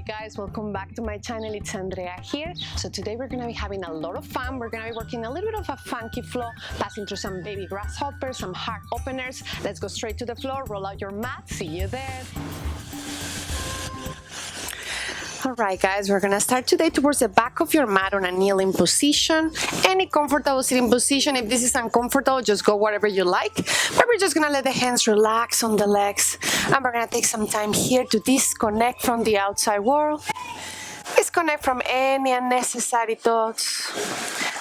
guys, welcome back to my channel. It's Andrea here. So today we're gonna be having a lot of fun. We're gonna be working a little bit of a funky flow, passing through some baby grasshoppers, some heart openers. Let's go straight to the floor, roll out your mat, see you there. Alright guys, we're gonna start today towards the back of your mat on a kneeling position. Any comfortable sitting position. If this is uncomfortable, just go whatever you like. But we're just gonna let the hands relax on the legs. And we're gonna take some time here to disconnect from the outside world. Disconnect from any unnecessary thoughts.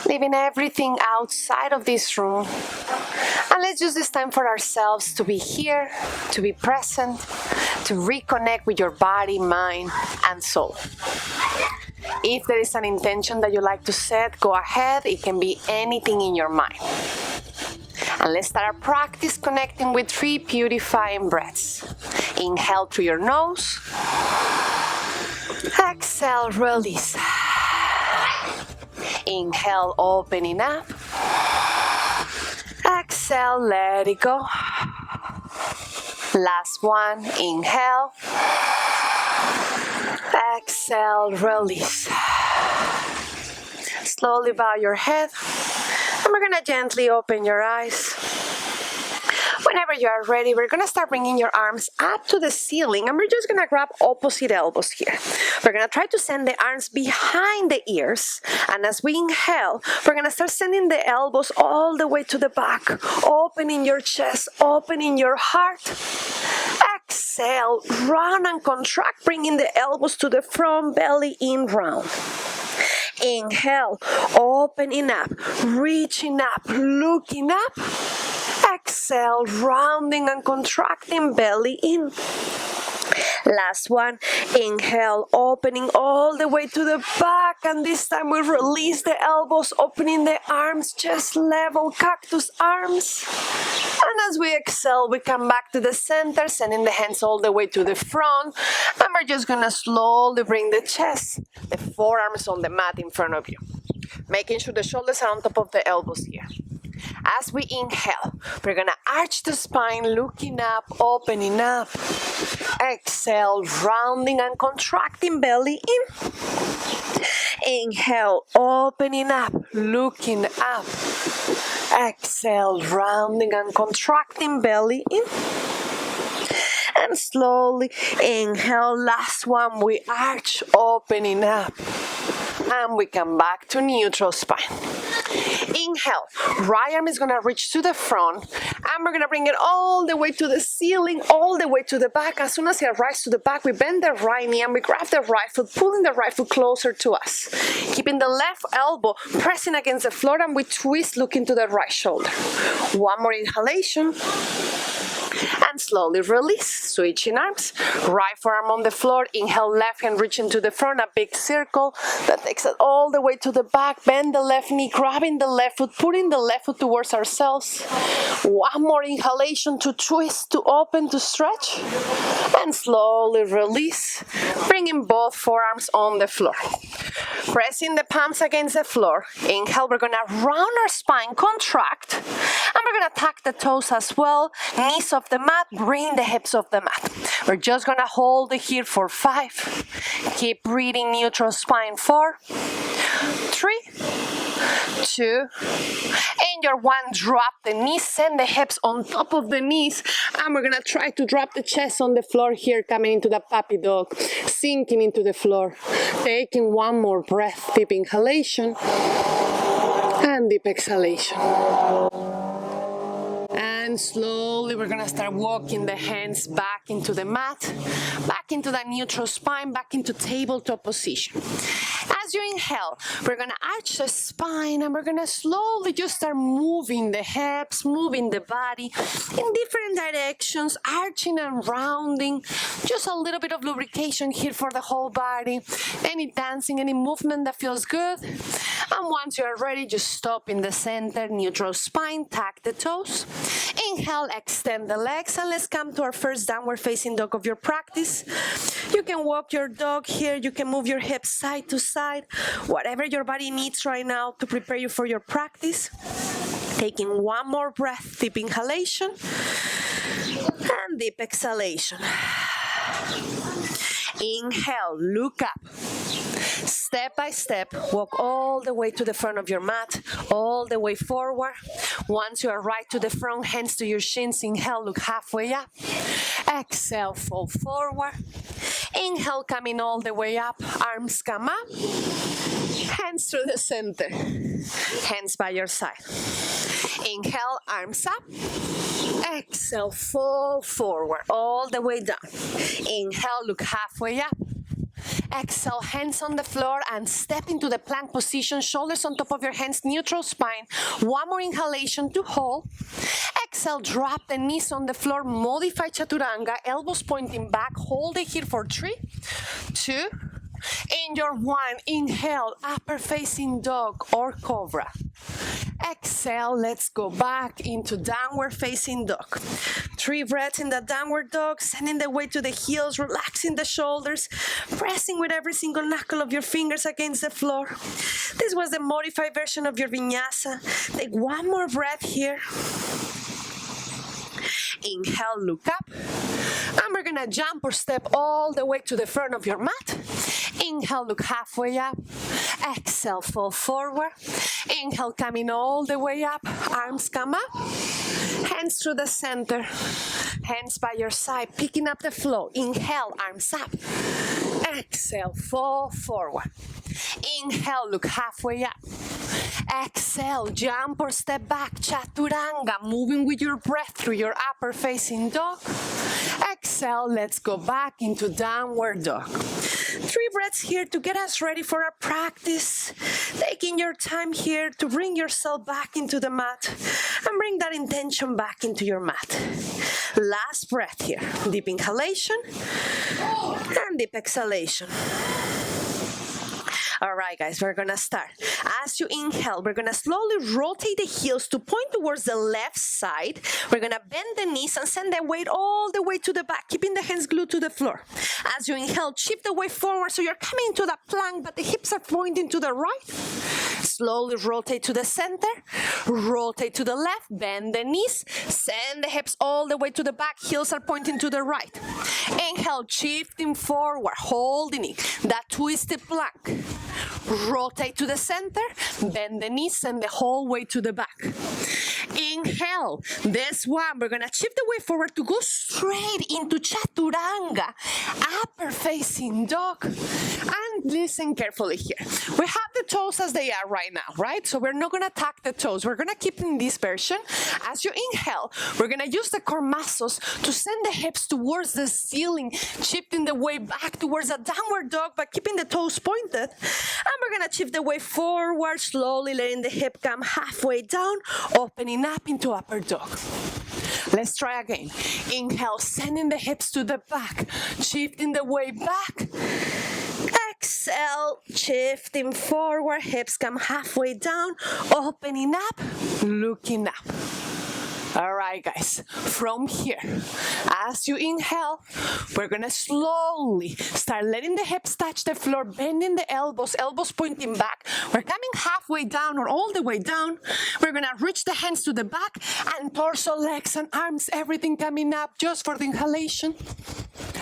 Leaving everything outside of this room. And let's use this time for ourselves to be here, to be present, to reconnect with your body, mind, and soul. If there is an intention that you like to set, go ahead. It can be anything in your mind. And let's start our practice connecting with 3 purifying breaths. Inhale through your nose. Exhale, release. Inhale, opening up. Exhale, let it go. Last one, inhale. Exhale, release. Slowly bow your head. And we're going to gently open your eyes. Whenever you are ready, we're going to start bringing your arms up to the ceiling, and we're just going to grab opposite elbows here. We're going to try to send the arms behind the ears, and as we inhale, we're going to start sending the elbows all the way to the back, opening your chest, opening your heart. Exhale, round and contract, bringing the elbows to the front, belly in round. Inhale, opening up, reaching up, looking up. Exhale, rounding and contracting, belly in. Last one, inhale, opening all the way to the back, and this time we release the elbows, opening the arms, chest level, cactus arms. And as we exhale, we come back to the center, sending the hands all the way to the front, and we're just gonna slowly bring the chest, the forearms on the mat in front of you, making sure the shoulders are on top of the elbows here. As we inhale, we're going to arch the spine, looking up, opening up. Exhale, rounding and contracting, belly in. Inhale, opening up, looking up. Exhale, rounding and contracting, belly in. And slowly inhale, last one, we arch, opening up. And we come back to neutral spine. Inhale, right arm is going to reach to the front, and we're going to bring it all the way to the ceiling, all the way to the back. As soon as it rises to the back, we bend the right knee and we grab the right foot, pulling the right foot closer to us. Keeping the left elbow pressing against the floor, and we twist, looking to the right shoulder. One more inhalation. And slowly release, switching arms, right forearm on the floor, inhale, left hand reaching to the front, a big circle that takes it all the way to the back, bend the left knee, grabbing the left foot, putting the left foot towards ourselves. One more inhalation to twist, to open, to stretch, and slowly release, bringing both forearms on the floor. Pressing the palms against the floor, inhale, we're going to round our spine, contract, and we're going to tuck the toes as well, knees off the mat, bring the hips off the mat. We're just going to hold it here for 5. Keep breathing, neutral spine, 4, 3, 2, and your 1, drop the knees, send the hips on top of the knees, and we're going to try to drop the chest on the floor here, coming into the puppy dog, sinking into the floor. Taking one more breath, deep inhalation, and deep exhalation. And slowly we're going to start walking the hands back into the mat, back into that neutral spine, back into tabletop position. As you inhale, we're going to arch the spine, and we're going to slowly just start moving the hips, moving the body in different directions, arching and rounding. Just a little bit of lubrication here for the whole body. Any dancing, any movement that feels good. And once you're ready, just stop in the center, neutral spine, tuck the toes. Inhale, extend the legs, and let's come to our first downward facing dog of your practice. You can walk your dog here, you can move your hips side to side, whatever your body needs right now to prepare you for your practice. Taking one more breath, deep inhalation and deep exhalation. Inhale, look up. Step by step, walk all the way to the front of your mat, all the way forward. Once you are right to the front, hands to your shins. Inhale, look halfway up. Exhale, fold forward. Inhale, coming all the way up. Arms come up. Hands through the center. Hands by your side. Inhale, arms up. Exhale, fold forward, all the way down. Inhale, look halfway up. Exhale, hands on the floor and step into the plank position, shoulders on top of your hands, neutral spine. One more inhalation to hold. Exhale, drop the knees on the floor, modify Chaturanga, elbows pointing back. Hold it here for 3, 2, in your 1, inhale, upper facing dog or cobra. Exhale, let's go back into downward facing dog. 3 breaths in the downward dog, sending the weight to the heels, relaxing the shoulders, pressing with every single knuckle of your fingers against the floor. This was the modified version of your vinyasa. Take one more breath here. Inhale, look up. And we're gonna jump or step all the way to the front of your mat. Inhale, look halfway up. Exhale, fall forward. Inhale, coming all the way up. Arms come up. Hands through the center. Hands by your side, picking up the flow. Inhale, arms up. Exhale, fall forward. Inhale, look halfway up. Exhale, jump or step back, Chaturanga, moving with your breath through your upper facing dog. Exhale, let's go back into downward dog. 3 breaths here to get us ready for our practice. Taking your time here to bring yourself back into the mat and bring that intention back into your mat. Last breath here. Deep inhalation and deep exhalation. All right, guys, we're gonna start. As you inhale, we're gonna slowly rotate the heels to point towards the left side. We're gonna bend the knees and send the weight all the way to the back, keeping the hands glued to the floor. As you inhale, shift the weight forward so you're coming into that plank, but the hips are pointing to the right. Slowly rotate to the center, rotate to the left, bend the knees, send the hips all the way to the back, heels are pointing to the right. Inhale, shifting forward, holding it, that twisted plank. Rotate to the center, bend the knees and the whole way to the back. Inhale, this one, we're gonna shift the weight forward to go straight into Chaturanga, upper facing dog. And listen carefully here. We have the toes as they are right now, right? So we're not gonna attack the toes. We're gonna keep in this version. As you inhale, we're gonna use the core muscles to send the hips towards the ceiling, shifting the weight back towards a downward dog, but keeping the toes pointed. And we're gonna shift the weight forward, slowly letting the hip come halfway down, opening up into upper dog. Let's try again. Inhale, sending the hips to the back, shifting the weight back. Exhale, shifting forward, hips come halfway down, opening up, looking up. All right, guys, from here, as you inhale, we're gonna slowly start letting the hips touch the floor, bending the elbows, elbows pointing back. We're coming halfway down or all the way down. We're gonna reach the hands to the back and torso, legs and arms, everything coming up just for the inhalation.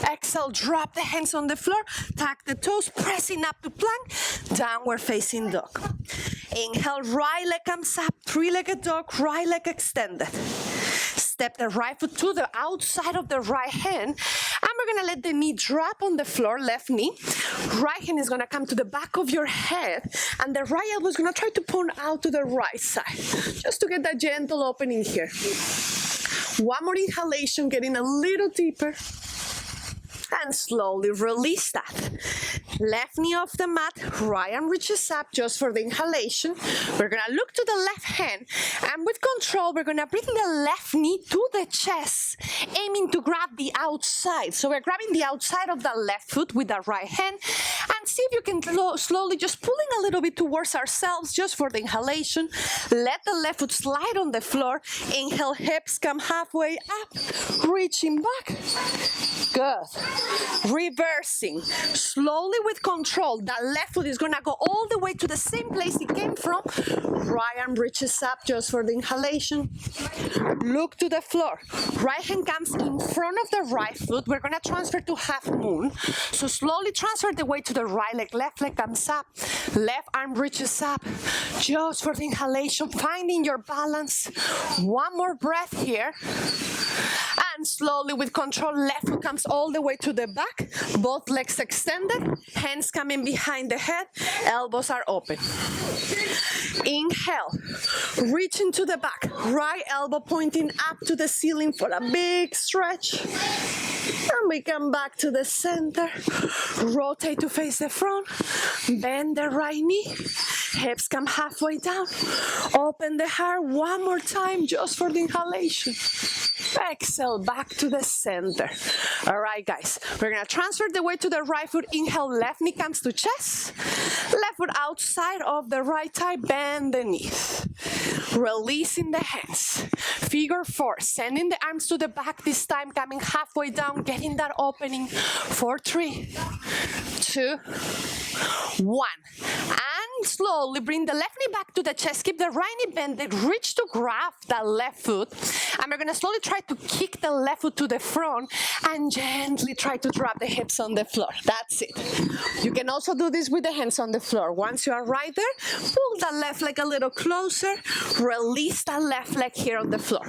Exhale, drop the hands on the floor, tuck the toes, pressing up to plank, downward facing dog. Inhale, right leg comes up, 3-legged dog, right leg extended. Step the right foot to the outside of the right hand, and we're gonna let the knee drop on the floor, left knee. Right hand is gonna come to the back of your head, and the right elbow is gonna try to point out to the right side, just to get that gentle opening here. One more inhalation, getting a little deeper. And slowly release that. Left knee off the mat, right arm reaches up just for the inhalation. We're gonna look to the left hand, and with control, we're gonna bring the left knee to the chest, aiming to grab the outside. So we're grabbing the outside of the left foot with the right hand, and And see if you can slowly just pulling a little bit towards ourselves just for the inhalation. Let the left foot slide on the floor. Inhale, hips come halfway up, reaching back. Good. Reversing. Slowly with control. That left foot is going to go all the way to the same place it came from. Right arm reaches up just for the inhalation. Look to the floor. Right hand comes in front of the right foot. We're going to transfer to half moon. So slowly transfer the weight to the right leg. Left leg comes up. Left arm reaches up just for the inhalation. Finding your balance. One more breath here. And slowly with control, left foot comes all the way to the back. Both legs extended. Hands coming behind the head. Elbows are open. Inhale. Reach into the back. Right elbow pointing up to the ceiling for a big stretch. And we come back to the center. Rotate to face the front. Bend the right knee. Hips come halfway down. Open the heart one more time just for the inhalation. Exhale back to the center. All right, guys. We're going to transfer the weight to the right foot. Inhale, left knee comes to chest. Left foot outside of the right thigh. Bend the knees. Releasing the hands. Figure four. Sending the arms to the back this time. Coming halfway down. Getting that opening. 4, 3, 2, 1. And slowly bring the left knee back to the chest. Keep the right knee bended. Reach to grab that left foot. And we're going to slowly try to kick the left foot to the front and gently try to drop the hips on the floor. That's it. You can also do this with the hands on the floor. Once you are right there, pull the left leg a little closer. Release the left leg here on the floor.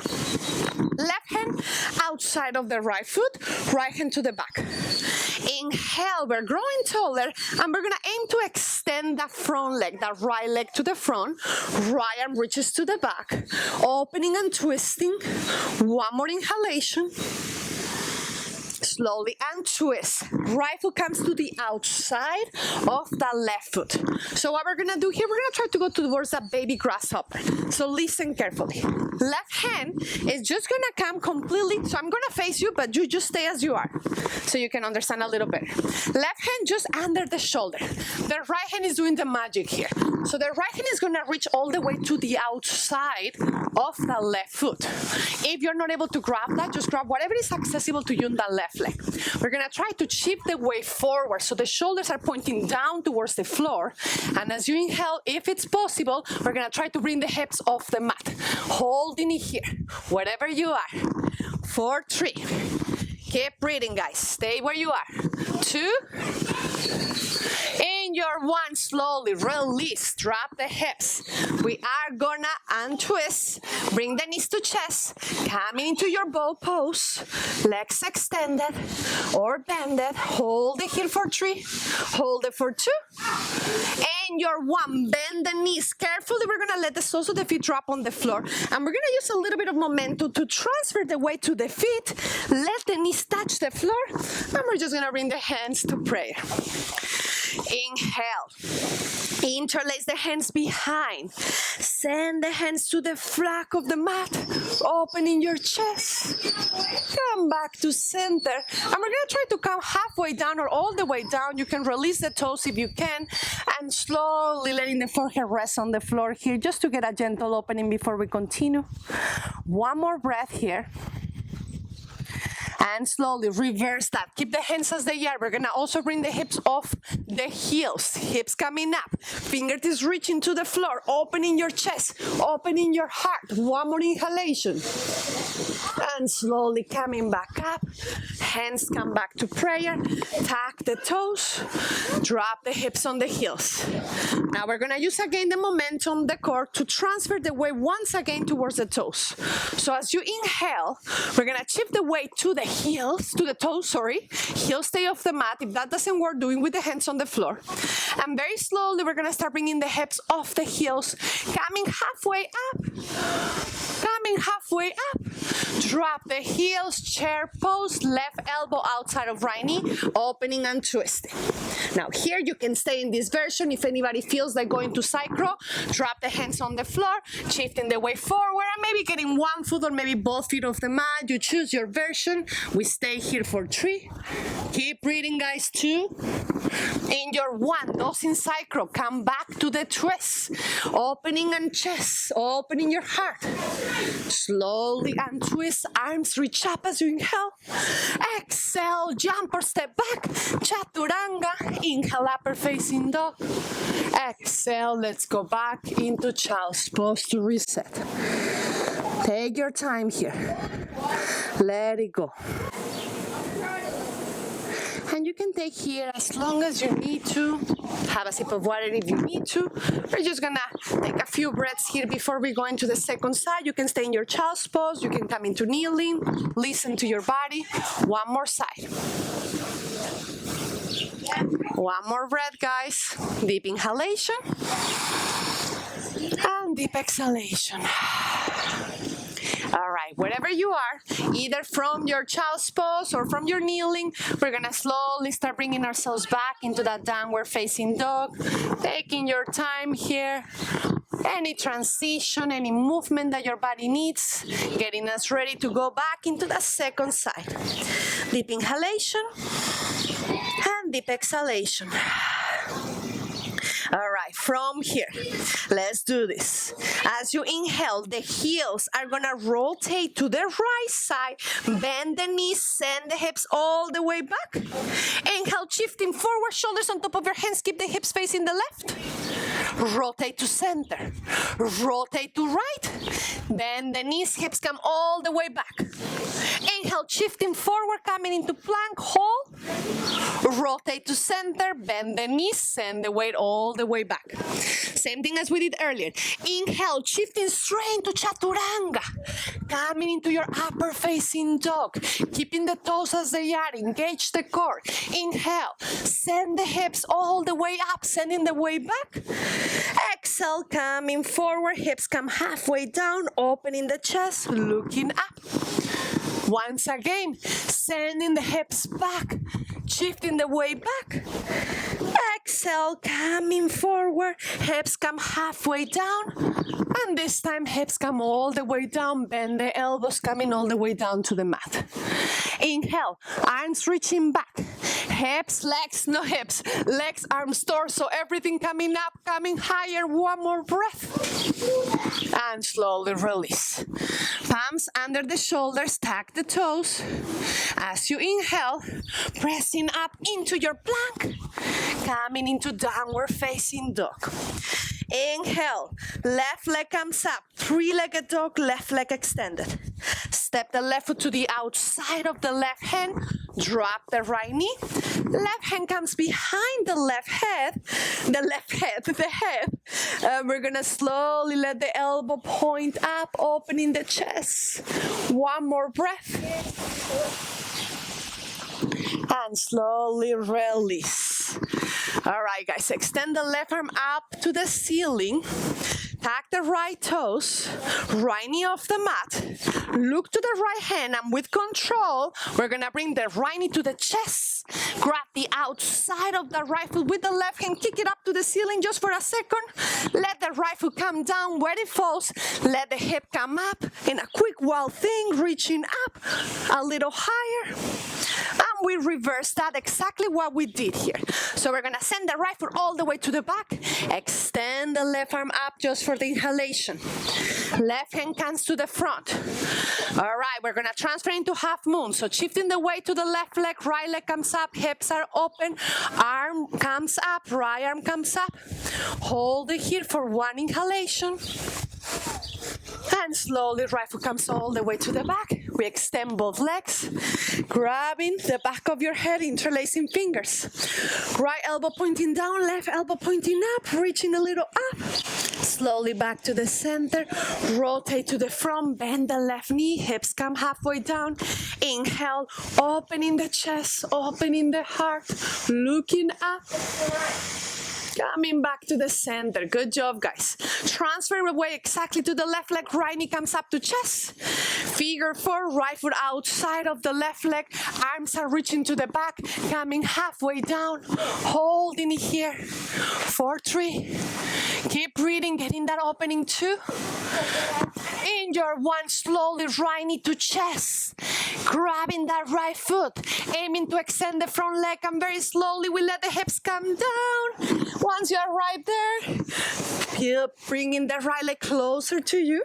Left hand outside of the right foot, right hand to the back. Inhale, we're growing taller, and we're gonna aim to extend that front leg, that right leg to the front. Right arm reaches to the back, opening and twisting. One more inhalation. Slowly and twist. Right foot comes to the outside of the left foot. So what we're gonna do here, we're gonna try to go towards that baby grasshopper. So listen carefully. Left hand is just gonna come completely, so I'm gonna face you, but you just stay as you are, so you can understand a little better. Left hand just under the shoulder. The right hand is doing the magic here. So the right hand is gonna reach all the way to the outside of the left foot. If you're not able to grab that, just grab whatever is accessible to you in the left leg. We're gonna try to shift the weight forward so the shoulders are pointing down towards the floor. And as you inhale, if it's possible, we're gonna try to bring the hips off the mat. Holding it here, wherever you are. 4, 3. Keep breathing, guys. Stay where you are. 2. In your 1, slowly release, drop the hips. We are gonna untwist, bring the knees to chest, coming into your bow pose, legs extended or bended. Hold it here for 3, hold it for 2. In your 1, bend the knees carefully. We're gonna let the soles of the feet drop on the floor, and we're gonna use a little bit of momentum to transfer the weight to the feet. Let the knees touch the floor, and we're just gonna bring the hands to prayer. Inhale. Interlace the hands behind. Send the hands to the flank of the mat. Opening your chest. Come back to center. And we're going to try to come halfway down or all the way down. You can release the toes if you can. And slowly letting the forehead rest on the floor here just to get a gentle opening before we continue. One more breath here. And slowly reverse that. Keep the hands as they are. We're gonna also bring the hips off the heels. Hips coming up. Fingertips reaching to the floor. Opening your chest. Opening your heart. One more inhalation. And slowly coming back up. Hands come back to prayer. Tuck the toes. Drop the hips on the heels. Now we're gonna use again the momentum, the core, to transfer the weight once again towards the toes. So as you inhale, we're gonna shift the weight to the heels, to the toes, sorry. Heels stay off the mat. If that doesn't work, do it with the hands on the floor. And very slowly, we're gonna start bringing the hips off the heels, coming halfway up. Coming halfway up. Drop the heels, chair pose, left elbow outside of right knee, opening and twisting. Now here you can stay in this version. If anybody feels like going to side crawl, drop the hands on the floor, shifting the weight forward, and maybe getting one foot or maybe both feet off the mat. You choose your version. We stay here for 3. Keep breathing, guys. 2. In your 1, those in sacro, come back to the twist. Opening and chest, opening your heart. Slowly untwist, arms reach up as you inhale. Exhale, jump or step back. Chaturanga, inhale, upper facing dog. Exhale, let's go back into child's pose to reset. Take your time here. Let it go. And you can take here as long as you need to. Have a sip of water if you need to. We're just gonna take a few breaths here before we go into the second side. You can stay in your child's pose. You can come into kneeling. Listen to your body. One more side. One more breath, guys. Deep inhalation. And deep exhalation. All right, wherever you are, either from your child's pose or from your kneeling, we're gonna slowly start bringing ourselves back into that downward facing dog, taking your time here. Any transition, any movement that your body needs, getting us ready to go back into the second side. Deep inhalation and deep exhalation. All right, from here, let's do this. As you inhale, the heels are gonna rotate to the right side. Bend the knees, send the hips all the way back. Inhale, shifting forward, shoulders on top of your hands. Keep the hips facing the left. Rotate to center. Rotate to right. Bend the knees, hips come all the way back. Inhale, shifting forward, coming into plank, hold. Rotate to center, bend the knees, send the weight all the way back. Same thing as we did earlier. Inhale, shifting straight into Chaturanga. Coming into your upper facing dog. Keeping the toes as they are, engage the core. Inhale, send the hips all the way up, sending the weight back. Exhale, coming forward, hips come halfway down, opening the chest, looking up. Once again, sending the hips back, shifting the weight back. Exhale, coming forward, hips come halfway down. And this time, hips come all the way down, bend the elbows, coming all the way down to the mat. Inhale, arms reaching back. Hips, legs, no hips. Legs, arms, torso, everything coming up, coming higher. One more breath. And slowly release. Palms under the shoulders, tag the toes. As you inhale, pressing up into your plank. Coming into downward facing dog. Inhale, left leg comes up, three-legged dog, left leg extended. Step the left foot to the outside of the left hand, drop the right knee. Left hand comes behind the head. We're gonna slowly let the elbow point up, opening the chest. One more breath. And slowly release. All right, guys, extend the left arm up to the ceiling. Tag the right toes, right knee off the mat. Look to the right hand, and with control, we're gonna bring the right knee to the chest. Grab the outside of the right foot with the left hand, kick it up to the ceiling just for a second. Let the right foot come down where it falls. Let the hip come up in a quick wild thing, reaching up a little higher. And we reverse that, exactly what we did here. So we're gonna send the right foot all the way to the back. Extend the left arm up just for the inhalation. Left hand comes to the front. All right, we're gonna transfer into half moon. So shifting the weight to the left leg, right leg comes up, hips are open, arm comes up, right arm comes up. Hold it here for one inhalation. And slowly, right foot comes all the way to the back. We extend both legs, grabbing the back of your head, interlacing fingers. Right elbow pointing down, left elbow pointing up, reaching a little up. Slowly back to the center, rotate to the front, bend the left knee, hips come halfway down. Inhale, opening the chest, opening the heart, looking up. Coming back to the center. Good job, guys. Transfer away exactly to the left leg. Right knee comes up to chest. Figure 4, right foot outside of the left leg. Arms are reaching to the back, coming halfway down. Holding it here. 4, 3. Keep breathing, getting that opening 2. In your 1, slowly right knee to chest. Grabbing that right foot. Aiming to extend the front leg, and very slowly we let the hips come down. Once you arrive there, keep bringing the right leg closer to you.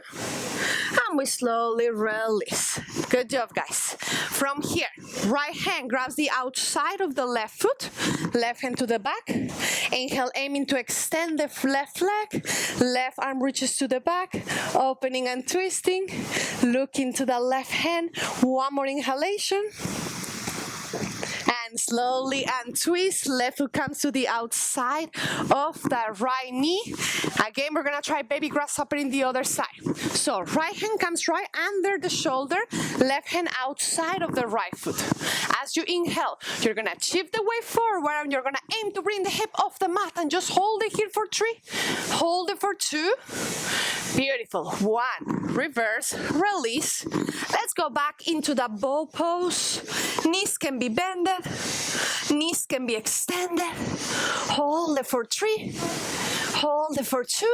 And we slowly release. Good job, guys. From here, right hand grabs the outside of the left foot, left hand to the back. Inhale, aiming to extend the left leg. Left arm reaches to the back, opening and twisting. Looking to the left hand. One more inhalation. And slowly untwist. Left foot comes to the outside of the right knee. Again, we're gonna try baby grasshopper in the other side. So right hand comes right under the shoulder, left hand outside of the right foot. As you inhale, you're gonna shift the weight forward and you're gonna aim to bring the hip off the mat and just hold it here for 3. Hold it for 2. Beautiful. 1. Reverse. Release. Let's go back into the bow pose. Knees can be bended. Knees can be extended. Hold it for 3. Hold it for 2.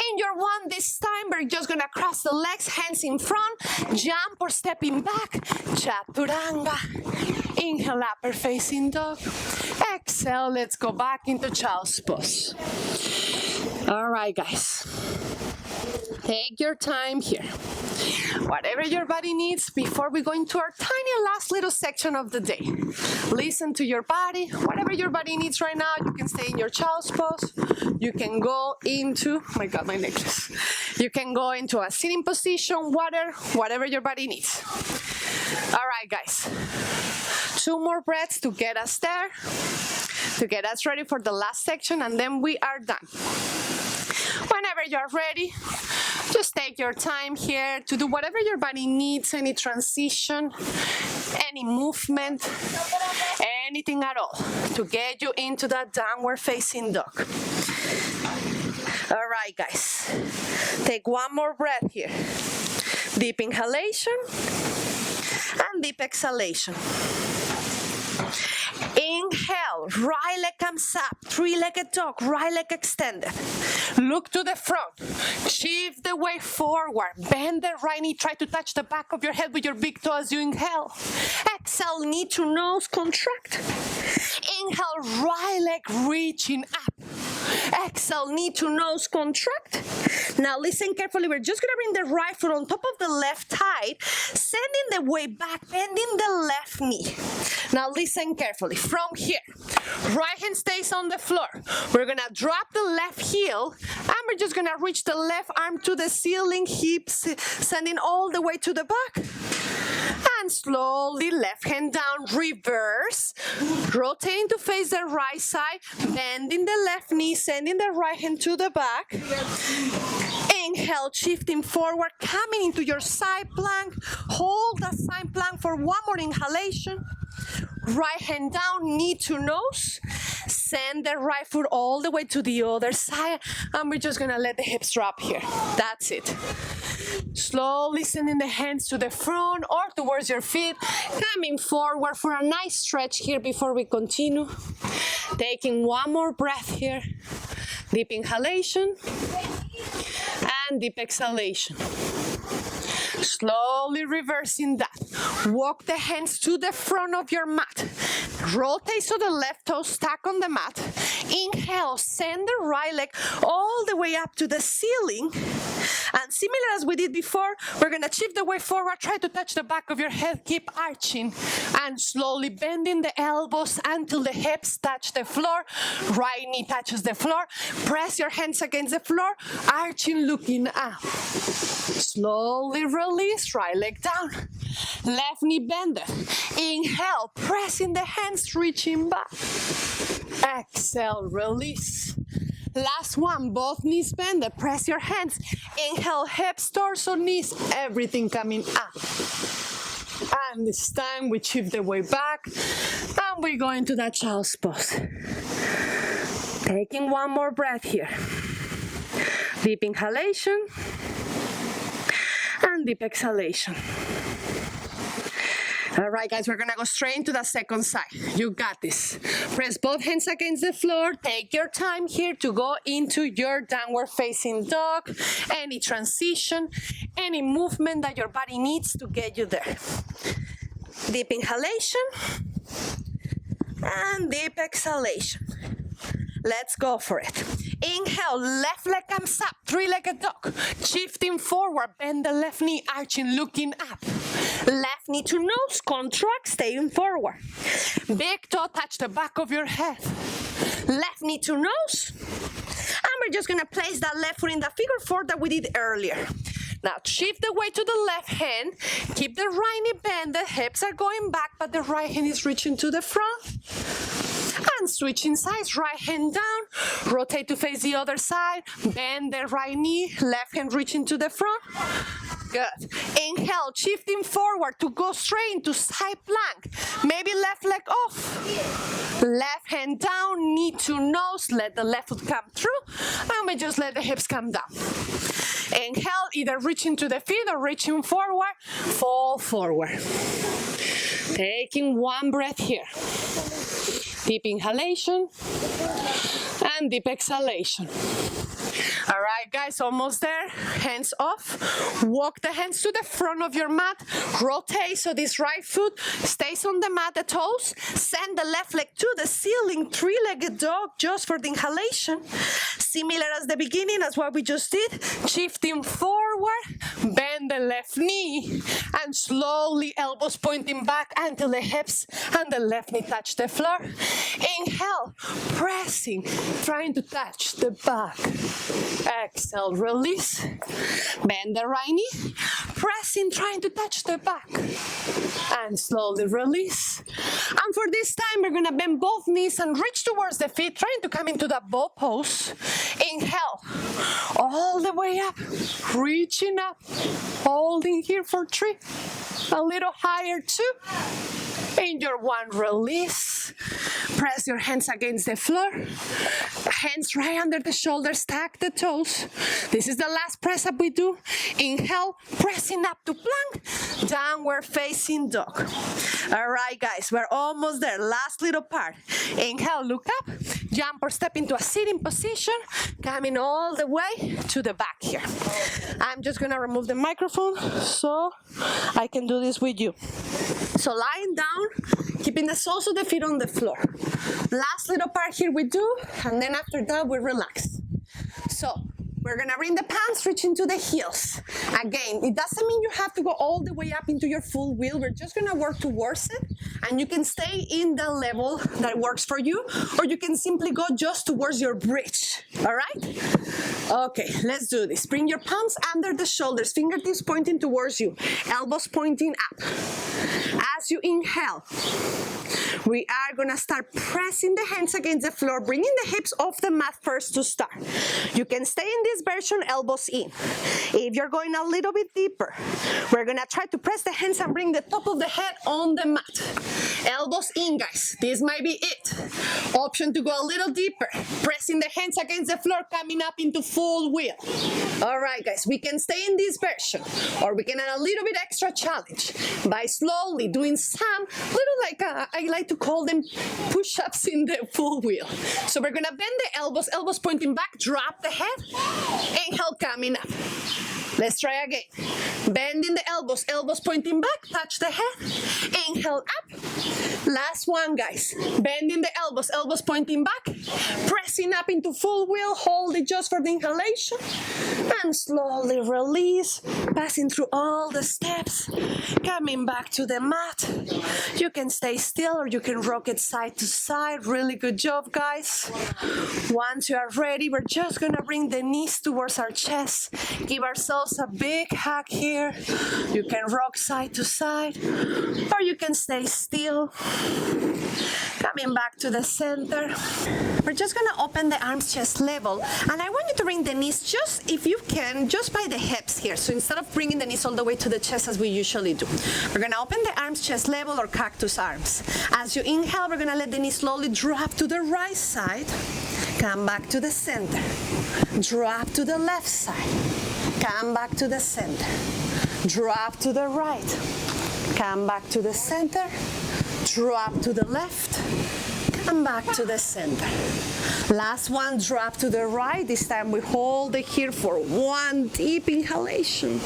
In your 1, this time we're just gonna cross the legs, hands in front, jump or stepping back. Chaturanga. Inhale, upper facing dog. Exhale, let's go back into child's pose. All right, guys. Take your time here. Whatever your body needs before we go into our tiny last little section of the day. Listen to your body. Whatever your body needs right now, you can stay in your child's pose. You can go into, oh my God, my necklace. You can go into a sitting position, water, whatever your body needs. All right, guys. 2 more breaths to get us there, to get us ready for the last section, and then we are done. Whenever you're ready, just take your time here to do whatever your body needs, any transition, any movement, anything at all, to get you into that downward facing dog. All right, guys. Take 1 more breath here. Deep inhalation and deep exhalation. Inhale, right leg comes up, 3-legged dog, right leg extended. Look to the front, shift the weight forward, bend the right knee, try to touch the back of your head with your big toe as you inhale. Exhale, knee to nose, contract. Inhale, right leg reaching up. Exhale, knee to nose, contract. Now listen carefully, we're just gonna bring the right foot on top of the left thigh, sending the weight back, bending the left knee. Now listen carefully, from here, right hand stays on the floor. We're gonna drop the left heel, and we're just gonna reach the left arm to the ceiling, hips sending all the way to the back. And slowly left hand down, reverse, rotating to face the right side, bending the left knee, sending the right hand to the back. Inhale, shifting forward, coming into your side plank. Hold that side plank for 1 more inhalation. Right hand down, knee to nose. Send the right foot all the way to the other side. And we're just gonna let the hips drop here. That's it. Slowly sending the hands to the front or towards your feet. Coming forward for a nice stretch here before we continue. Taking 1 more breath here. Deep inhalation and deep exhalation. Slowly reversing that. Walk the hands to the front of your mat. Rotate so the left toe stack on the mat. Inhale, send the right leg all the way up to the ceiling. And similar as we did before, we're gonna shift the weight forward, try to touch the back of your head, keep arching, and slowly bending the elbows until the hips touch the floor. Right knee touches the floor. Press your hands against the floor, arching, looking up. Slowly release, right leg down. Left knee bended. Inhale, pressing the hands, reaching back. Exhale, release. Last one, both knees bended. Press your hands. Inhale, hips, torso, knees, everything coming up. And this time we shift the weight back and we go into that child's pose. Taking 1 more breath here. Deep inhalation and deep exhalation. All right, guys, we're gonna go straight into the second side. You got this. Press both hands against the floor. Take your time here to go into your downward facing dog. Any transition, any movement that your body needs to get you there. Deep inhalation and deep exhalation. Let's go for it. Inhale, left leg comes up, three-legged dog. Shifting forward, bend the left knee, arching, looking up. Left knee to nose, contract, staying forward. Big toe touch the back of your head. Left knee to nose. And we're just gonna place that left foot in the figure four that we did earlier. Now shift the weight to the left hand. Keep the right knee bent, the hips are going back, but the right hand is reaching to the front. And switching sides, right hand down, rotate to face the other side, bend the right knee, left hand reaching to the front. Good. Inhale, shifting forward to go straight into side plank. Maybe left leg off. Left hand down, knee to nose, let the left foot come through, and we just let the hips come down. Inhale, either reaching to the feet or reaching forward, fall forward. Taking one breath here. Deep inhalation and deep exhalation. All right, guys, almost there. Hands off. Walk the hands to the front of your mat. Rotate so this right foot stays on the mat, the toes. Send the left leg to the ceiling, three-legged dog just for the inhalation. Similar as the beginning, as what we just did. Shifting forward, bend the left knee, and slowly elbows pointing back until the hips and the left knee touch the floor. Inhale, pressing, trying to touch the back. Exhale, release. Bend the right knee, pressing, trying to touch the back. And slowly release. And for this time, we're gonna bend both knees and reach towards the feet, trying to come into that bow pose. Inhale, all the way up, reaching up, holding here for 3. A little higher, 2. In your 1, release. Press your hands against the floor. Hands right under the shoulders, stack the toes. This is the last press up we do. Inhale, pressing up to plank, downward facing dog. All right, guys, we're almost there. Last little part. Inhale, look up, jump or step into a sitting position, coming all the way to the back here. I'm just gonna remove the microphone so I can do this with you. So lying down, keeping the soles of the feet on the floor. Last little part here we do, and then after that we relax. So we're gonna bring the palms, reach into the heels. Again, it doesn't mean you have to go all the way up into your full wheel. We're just gonna work towards it, and you can stay in the level that works for you, or you can simply go just towards your bridge. All right? Okay, let's do this. Bring your palms under the shoulders, fingertips pointing towards you, elbows pointing up. As you inhale, we are gonna start pressing the hands against the floor, bringing the hips off the mat first to start. You can stay in this version, elbows in. If you're going a little bit deeper, we're gonna try to press the hands and bring the top of the head on the mat. Elbows in, guys. This might be it. Option to go a little deeper, pressing the hands against the floor, coming up into full wheel. All right, guys, we can stay in this version, or we can add a little bit extra challenge by slowly doing some little, I like to call them push-ups in the full wheel. So we're gonna bend the elbows, elbows pointing back, drop the head, inhale, coming up. Let's try again. Bending the elbows, elbows pointing back, touch the head, inhale up. Last one, guys. Bending the elbows, elbows pointing back, pressing up into full wheel, hold it just for the inhalation, and slowly release, passing through all the steps, coming back to the mat. You can stay still or you can rock it side to side. Really good job, guys. Once you are ready, we're just gonna bring the knees towards our chest, give ourselves a big hug here. You can rock side to side, or you can stay still. Coming back to the center. We're just gonna open the arms chest level, and I want you to bring the knees just, if you can, just by the hips here. So instead of bringing the knees all the way to the chest as we usually do, we're gonna open the arms chest level, or cactus arms. As you inhale, we're gonna let the knees slowly drop to the right side, come back to the center, drop to the left side, come back to the center, drop to the right, come back to the center, drop to the left, come back to the center. Last one, drop to the right. This time we hold it here for one deep inhalation.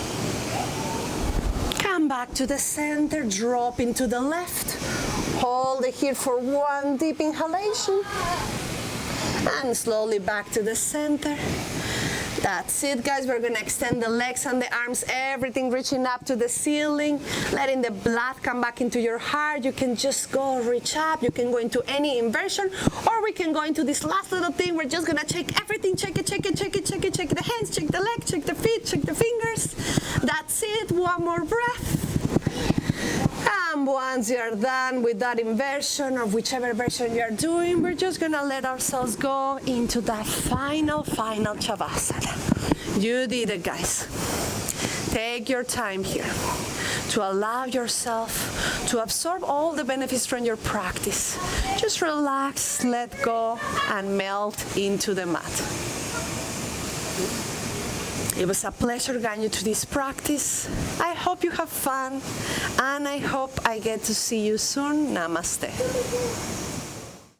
Come back to the center, drop into the left. Hold it here for one deep inhalation. And slowly back to the center. That's it, guys. We're gonna extend the legs and the arms, everything reaching up to the ceiling, letting the blood come back into your heart. You can just go reach up. You can go into any inversion, or we can go into this last little thing. We're just gonna check everything. Check it, check it, check it, check it, check the hands, check the legs, check the feet, check the fingers. That's it. One more breath. And once you're done with that inversion or whichever version you're doing, we're just gonna let ourselves go into that final Shavasana. You did it, guys. Take your time here to allow yourself to absorb all the benefits from your practice. Just relax, let go, and melt into the mat. It was a pleasure guiding you to this practice. I hope you have fun, and I hope I get to see you soon. Namaste.